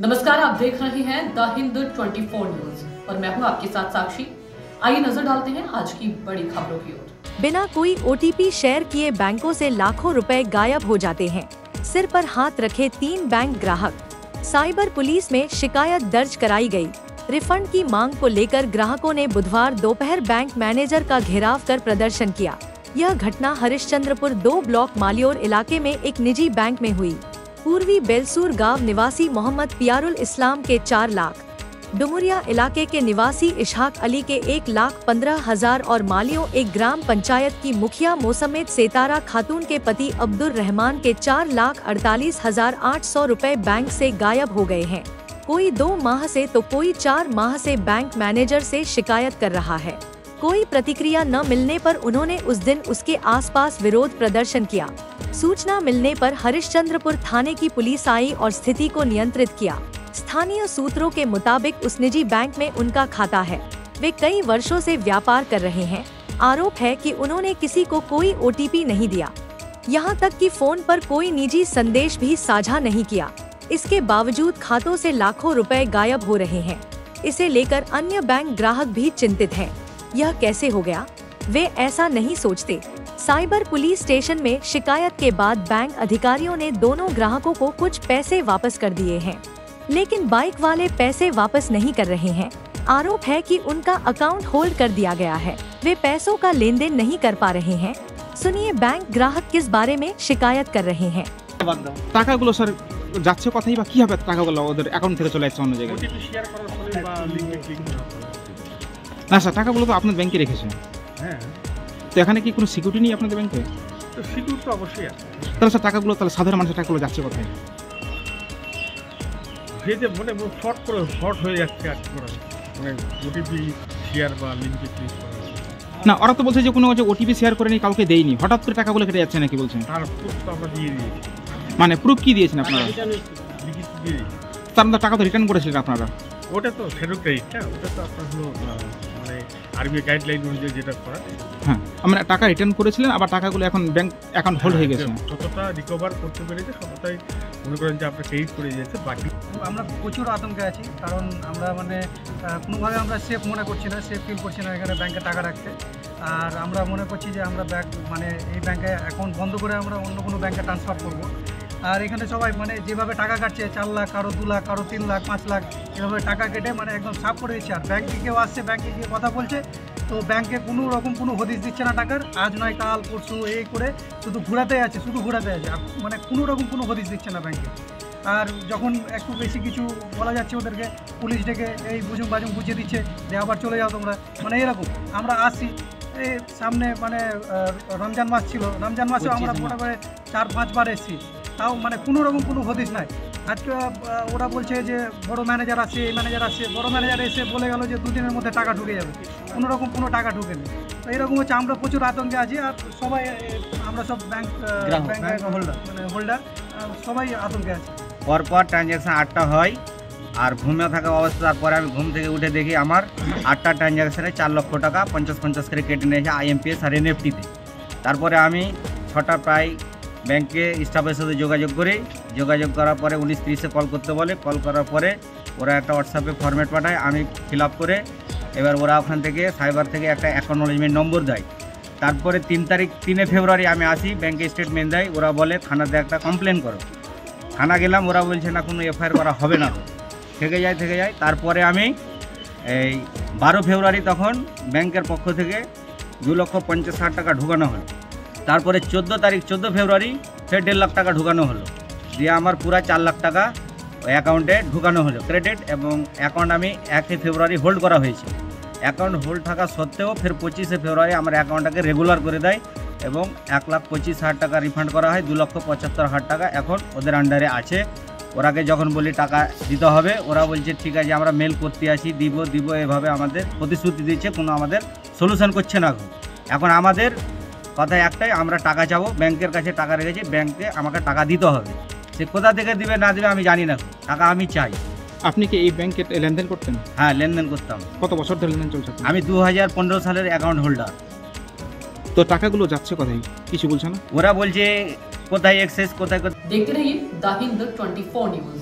नमस्कार, आप देख रहे हैं द हिंद 24 न्यूज और मैं हूं आपके साथ साक्षी। आइए नजर डालते हैं आज की बड़ी खबरों की ओर। बिना कोई ओटीपी शेयर किए बैंकों से लाखों रुपए गायब हो जाते हैं। सिर पर हाथ रखे 3 बैंक ग्राहक। साइबर पुलिस में शिकायत दर्ज कराई गई। रिफंड की मांग को लेकर ग्राहकों ने बुधवार दोपहर बैंक मैनेजर का घेराव कर प्रदर्शन किया। यह घटना हरिश्चंद्रपुर 2 ब्लॉक मालियोर इलाके में एक निजी बैंक में हुई। पूर्वी बेलसूर गांव निवासी मोहम्मद पियारुल इस्लाम के 4 लाख, डुमुरिया इलाके के निवासी इशहाक अली के 1,15,000 और मालियों एक ग्राम पंचायत की मुखिया मोसम्मेद सेतारा खातून के पति अब्दुल रहमान के 4,48,800 रुपए बैंक से गायब हो गए हैं। कोई 2 माह से तो कोई 4 माह से बैंक मैनेजर से शिकायत कर रहा है। कोई प्रतिक्रिया न मिलने पर उन्होंने उस दिन उसके आसपास विरोध प्रदर्शन किया। सूचना मिलने पर हरिश्चंद्रपुर थाने की पुलिस आई और स्थिति को नियंत्रित किया। स्थानीय सूत्रों के मुताबिक उस निजी बैंक में उनका खाता है। वे कई वर्षों से व्यापार कर रहे हैं। आरोप है कि उन्होंने किसी को कोई ओटीपी नहीं दिया, यहाँ तक कि फोन पर कोई निजी संदेश भी साझा नहीं किया। इसके बावजूद खातों से लाखों रुपए गायब हो रहे हैं। इसे लेकर अन्य बैंक ग्राहक भी चिंतित हैं। यह कैसे हो गया, वे ऐसा नहीं सोचते। साइबर पुलिस स्टेशन में शिकायत के बाद बैंक अधिकारियों ने दोनों ग्राहकों को कुछ पैसे वापस कर दिए हैं, लेकिन बाइक वाले पैसे वापस नहीं कर रहे हैं। आरोप है कि उनका अकाउंट होल्ड कर दिया गया है। वे पैसों का लेन देन नहीं कर पा रहे हैं। सुनिए बैंक ग्राहक किस बारे में शिकायत कर रहे हैं। টাকাগুলো স্যার যাচ্ছে কথাই বা কিভাবে টাকাগুলো ওদের অ্যাকাউন্ট থেকে চলে যাচ্ছে অন্য জায়গায়? ওটিপি শেয়ার করার ফলে বা লিংকে ক্লিক করার ফলে। না স্যার, টাকাগুলো তো আপনার ব্যাংকে রেখেছেন। হ্যাঁ, তো এখানে কি কোনো সিকিউরিটি নেই আপনাদের ব্যাংকে? তো সিকিউর তো অবশ্যই আছে। তাহলে স্যার টাকাগুলো তাহলে সাধারণ মানুষের টাকাগুলো যাচ্ছে কোথায়? যে মানে শর্ট হয়ে যাচ্ছে আর কি করা যায়। মানে ওটিপি শেয়ার বা লিংকে ক্লিক করা। না, ওরা তো বলছে যে কোনো ওটিপি শেয়ার করেনি, কাউকে দেয়নি, হঠাৎ করে টাকাগুলো কেটে যাচ্ছে নাকি বলছেন? তার প্রুফ তো আমরা দিয়ে দিয়েছি। মানে প্রুফ কি দিয়েছেন আপনারা? লিখিত দিয়ে দিয়েছি। তার মধ্যে টাকা তো রিটার্ন করেছিলেন আপনারা? ওটা তো ফেরত ক্রেডিট, হ্যাঁ, ওটা তো আপনার হলো মানে আরবিআই গাইডলাইন অনুযায়ী যেটা করা। হ্যাঁ, আমরা টাকা রিটার্ন করেছিলেন, আবার টাকাগুলো এখন ব্যাংক অ্যাকাউন্ট হোল্ড হয়ে গেছে। যতটা রিকভার করতে পেরেছে সবটাই মনে করেন যে আপনার ক্রেডিট করে দিয়েছে। বাকি আমরা প্রচুর আতঙ্কে আছি, কারণ আমরা মানে কোনোভাবে আমরা সেফ মনে করছি না, সেফ ফিল করছি না এখানে ব্যাংকে টাকা রাখতে। আর আমরা মনে করছি যে আমরা মানে এই ব্যাংকে অ্যাকাউন্ট বন্ধ করে আমরা অন্য কোনো ব্যাংকে ট্রান্সফার করব। আর এখানে সবাই মানে যেভাবে টাকা কাটছে, 4 লাখ, কারো 2 লাখ, কারো 3 লাখ, 5 লাখ, এভাবে টাকা কেটে মানে একদম সাফ করে দিচ্ছে। আর ব্যাংকে কেউ আসছে, ব্যাংকে গিয়ে কথা বলছে, তো ব্যাংকে কোনো রকম কোনো হদিশ দিচ্ছে না টাকার। আজ নয় কাল পরশু এই করে শুধু ঘোরাতে আছে, মানে কোনো রকম কোনো হদিশ দিচ্ছে না ব্যাংকে। আর যখন একটু বেশি কিছু বলা যাচ্ছে ওদেরকে, পুলিশ ডেকে এই বুঝুম বাজুম বুঝিয়ে দিচ্ছে যে আবার চলে যাও তোমরা, মানে এরকম। আমরা আসছি এই সামনে মানে রমজান মাস ছিল, রমজান মাসেও আমরা মোটামুটি 4-5 বার এসেছি, তাও মানে কোনো রকম কোনো হদিশ নাই। আজকে ওরা বলছে যে বড় ম্যানেজার আসছে, এই ম্যানেজার আসছে। বড় ম্যানেজার এসে বলে গেল যে 2 দিনের মধ্যে টাকা ঢুকে যাবে, কোনো রকম কোনো টাকা ঢুকেনি। তো এরকম হচ্ছে, আমরা প্রচুর আতঙ্কে আছি। আর সবাই আমরা সব ব্যাংক হোল্ডার সবাই আতঙ্কে আছে। পরপর ট্রানজ্যাকশান 8টা হয়, আর ঘুমে থাকা অবস্থা। তারপরে আমি ঘুম থেকে উঠে দেখি আমার 8টা ট্রানজ্যাকশানে 4 লক্ষ টাকা 50-50 করে কেটে নিয়েছে IMPS আর NEFT-তে। তারপরে আমি 6টা প্রায় ব্যাংকে স্টাফের সাথে যোগাযোগ করার পরে 19:30-এ কল করতে বলে। কল করার পরে ওরা একটা হোয়াটসঅ্যাপে ফরম্যাট পাঠায়, আমি ফিল আপ করে এবার ওরা ওখান থেকে সাইবার থেকে একটা অ্যাকনোলেজমেন্ট নম্বর দেয়। তারপরে 3 ফেব্রুয়ারি আমি আসি, ব্যাংকে স্টেটমেন্ট দেয়। ওরা বলে থানাতে একটা কমপ্লেন করো। থানা গেলাম, ওরা বলছে না কোনো FIR করা হবে না, থেকে যায়। তারপরে আমি এই 12 ফেব্রুয়ারি তখন ব্যাংকের পক্ষ থেকে 2,50,000 টাকা ঢুকানো হলো। তারপরে 14 ফেব্রুয়ারি ফের 1.5 লাখ টাকা ঢুকানো হলো, দিয়ে আমার পুরা 4 লাখ টাকা ওই অ্যাকাউন্টে ঢুকানো হলো ক্রেডিট। এবং অ্যাকাউন্ট আমি 1 ফেব্রুয়ারি হোল্ড করা হয়েছে। অ্যাকাউন্ট হোল্ড থাকা সত্ত্বেও ফের 25 ফেব্রুয়ারি আমার অ্যাকাউন্টটাকে রেগুলার করে দেয় এবং 1,25,000 টাকা রিফান্ড করা হয়। 2,75,000 টাকা এখন ওদের আন্ডারে আছে। ওরাকে যখন বলি টাকা দিতে হবে, ওরা বলছে ঠিক আছে, আমরা মেল করতে আসি, দিব এভাবে আমাদের প্রতিশ্রুতি দিচ্ছে, কোনো আমাদের সলিউশন করছে না। এখন আমাদের কথা একটাই, আমরা টাকা চাবো, ব্যাংকের কাছে টাকা রেখেছি, ব্যাংকে আমাকে টাকা দিতে হবে। সে কোথা থেকে দিবে না দিবে আমি জানি না, টাকা আমি চাই। আপনি কি এই ব্যাংকে লেনদেন করতেন? হ্যাঁ, লেনদেন করতাম। কত বছর ধরে লেনদেন চলছে? আমি 2015 সালের অ্যাকাউন্ট হোল্ডার। তো টাকাগুলো যাচ্ছে কোথায় কিছু বলছে না? ওরা বলছে কোথায় এক্সেস, কোথায়। देखते रहिए द हिंद 24 न्यूज।